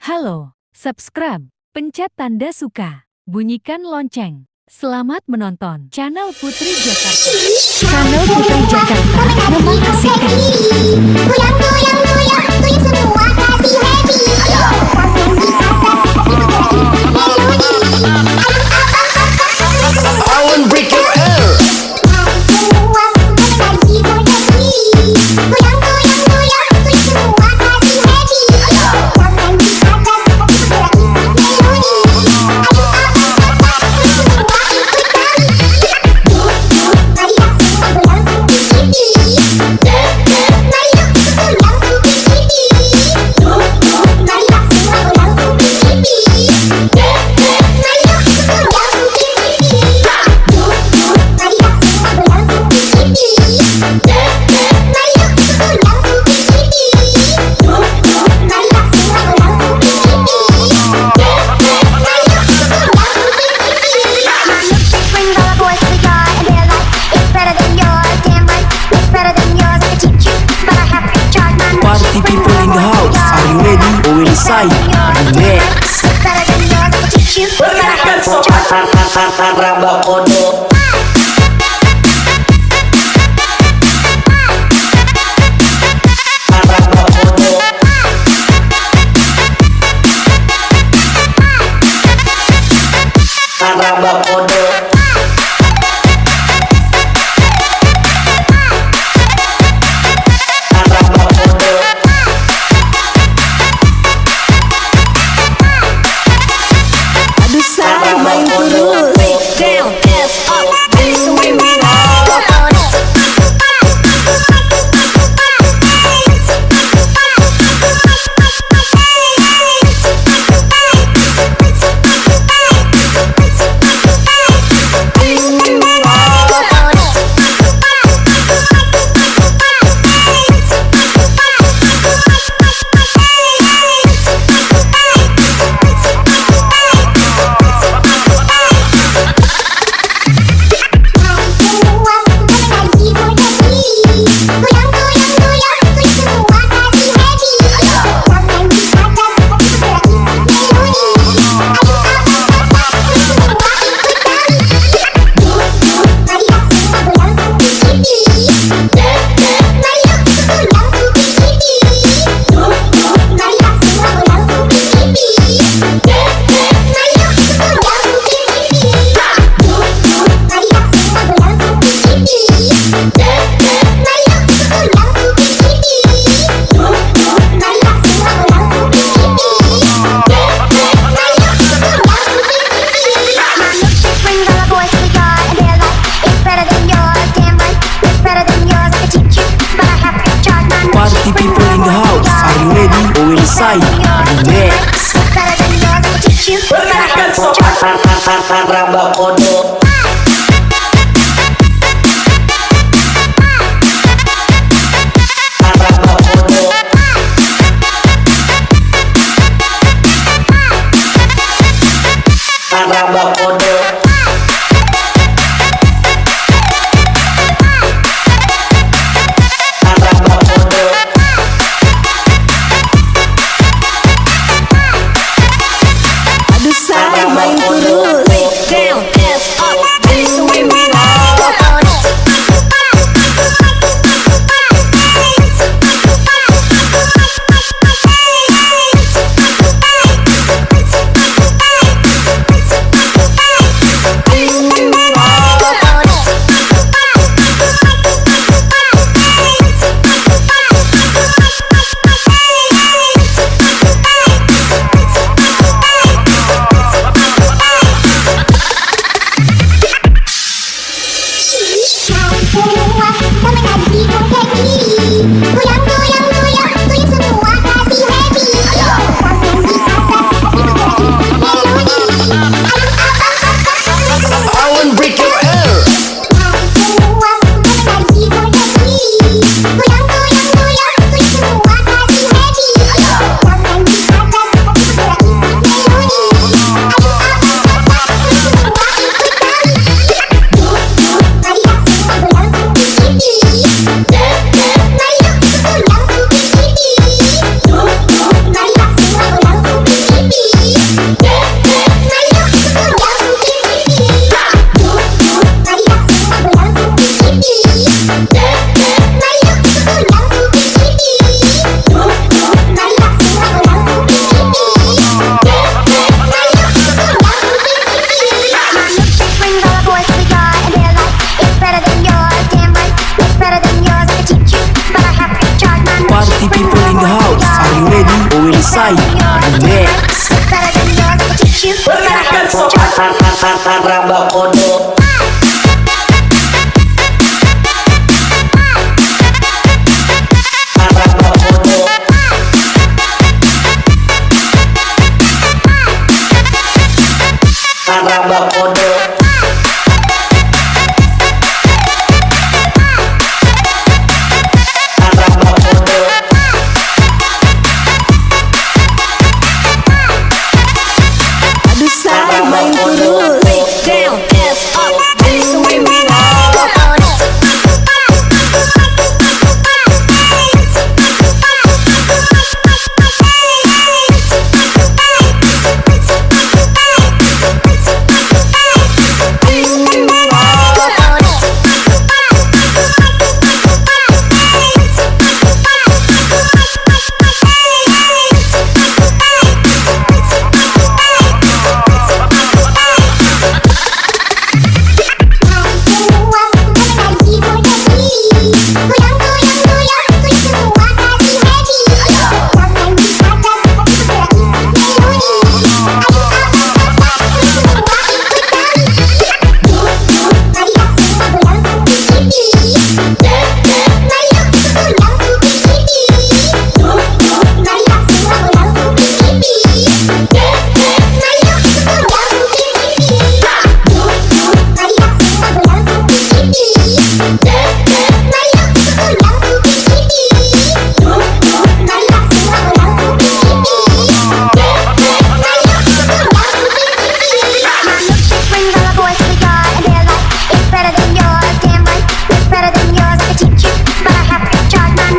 Halo, subscribe, pencet tanda suka, bunyikan lonceng. Selamat menonton channel Putri Jakarta. Channel Putri Jakarta memang asik. Goyang, goyang, goyang, goyang semua kasih happy. Tangan di atas, diputerin melodi. I won't break your ear. Mari semua goyang lagi, goyang sendiri. Goyang, goyang, goyang, goyang semua kasih happy. Tangan di atas, diputerin melodi. Mari semua goyang sendiri. Mari goyang Party people in the house, are you ready? Owen Sai, next. Rabakodo. Rabakodo. Aduh say, main terus. Down, ass up, that's the way we Party people in the house, are you ready? Owen Sai, next. Rabakodo. Rabakodo. Aduh say, main terus. down, ass up, that's the way we Sai Remix. better than yours, I'll teach you. Pergerakan sopan raba kodo. Raba kodo. Raba kodo. Raba kodo. Aduh Sai main terus. Down, ass up, that's the way we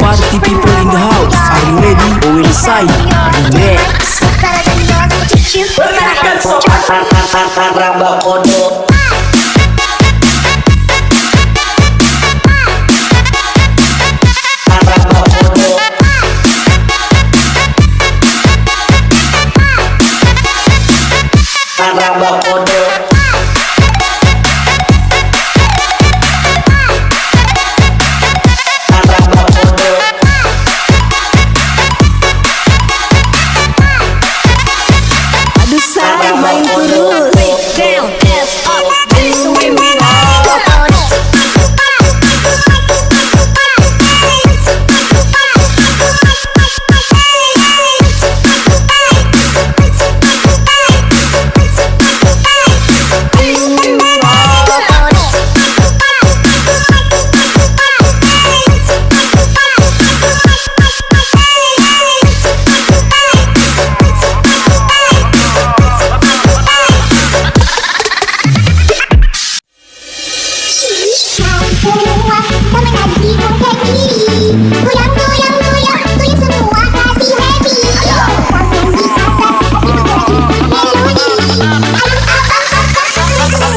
Party people in the house, are you ready? Owen Sai Remix. better than yours, I'll teach you. Pergerakan sopan raba kodo. Raba kodo. Raba kodo. Raba kodo. Aduh Sai main terus. down, ass up, that's the way we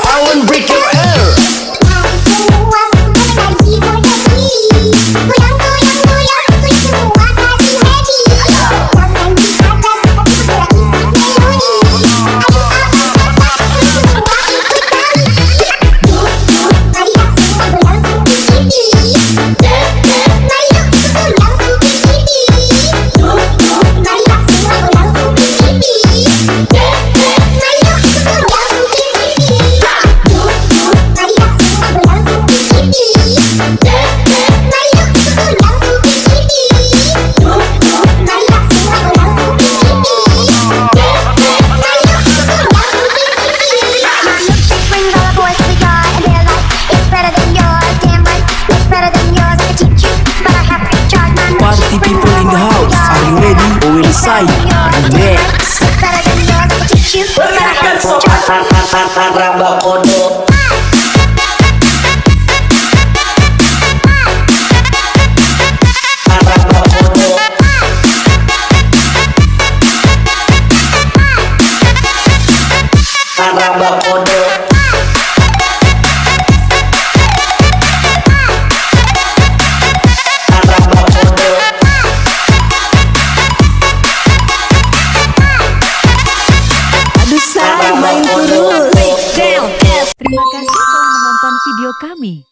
I won't break your air. Party people in the house, are you ready? Owen Sai Remix. Pergerakan sopan raba kodo. Raba kodo. Raba kodo. Raba kodo. Aduh Sai main terus. down, ass. Terima kasih telah menonton video kami.